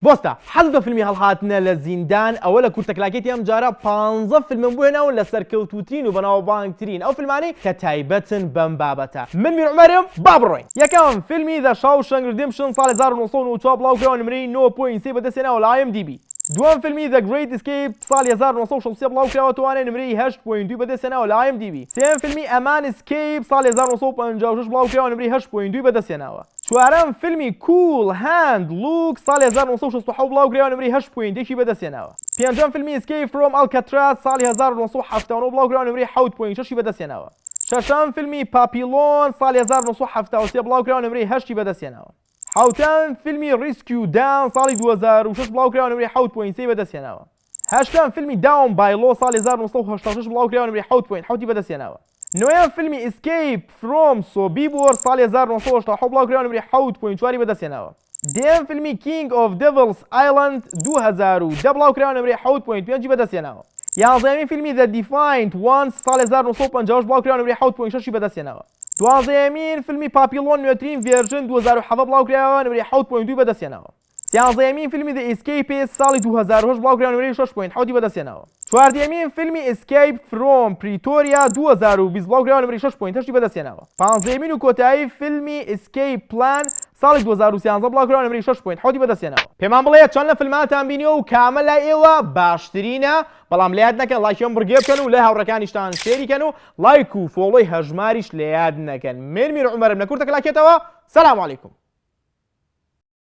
بۆستە حەز بە فیلمی هەڵهاتنە لە زیندان ئەوە لە کورتەکلاکێتی ئەم جارە 15 فیلمم بووێنەوە لە سەرکەوتوترین و بەناوبانگترین ئەو فیلمانەی کە تایبەتن بەم بابەتە. من میر عومەرم، با بڕۆین. یەکەم فیلمی The Shawshank Redemption ساڵی 1994 بڵاوکراوە نمرەی 9.3 بەدەستهێناوە لە IMDb. دووەم فیلمی The Great Escape ساڵی 1960 بڵاوکراوە توانێ نمرەی 8.2 بەدەستهێناوە لە IMDb. سێم فیلمی ئەمان اسکیپ ساڵی 1956 بڵاوکراوە نمرەی 8.2 بەدەستهێناوە. چوارەم فیلمی Cool Hand Luke ساڵی 1967 بڵاوکراوە نمرەی 8.1 بەدەستهێناوە. پێنجەم فیلمی Escape from Alcatraz ساڵی 1979 بڵاوکراوە نمرەی 7.6 بەدەستهێناوە. شەشەم فیلمی پاپیلۆن ساڵی 1973 بڵاوکراوە نمرەی 8 بەدەستهێناوە. حوتەم فیلمی ریسکیو دان ساڵی 2006 بڵاوکراوە نمرەی 7.3 بەدەستهێناوە. هەشتم فیلمی داون بای لۆ ساڵی 1986 بڵاوکراوە نمرەی 7.7 بەدەستهێناوە. نوێم فیلمی Escape from Sobibor ساڵی 1980 بڵاوکراوە نمرەی 7.4 بەدەستهێناوە. دێم فیلمی King of Devil's Island 2010 بڵاوکراوە نمرەی 7.5 بەدەستهێناوە. یازدەمین فیلمی The Defiant Ones ساڵی 1950 بڵاوکراوە نمرەی 7.6 بەدەستهێناوە. دوازدەمین فیلمی پاپیلۆن نوێترین ڤێرژن 2007 بڵاوکراوە نمرەی 7.2 بەدەستهێناوە. سیانزەمین فیلمی The Escapist ساڵی 2008 بڵاوکراوە نمرەی 6.7 بەدەستهێناوە. چواردەمین فیلمی Escape from Pretoria 2020 بڵاوکراوە نمرەی 6.8 بەدەستهێناوە. پانزدەمین و کۆتایی فیلمی Escape Plan ساڵی 2013 بڵاوکراوە نمرەی 6.7 بەدەستهێناوە. پێمان بڵێ چۆن لە فیلماتان بینیوە و کامە لای ئێوە باشترینە، بەڵام لە یاد نەکەن لایکیان بڕگێ بکەن و لە هاوڕەکانیشتان شێریکەن و لایک و فۆڵۆی هەژماریش لە یاد نەکەن. من میر عومەرم لە کورتەکلاکێتەوە. سەلام عەلیکوم.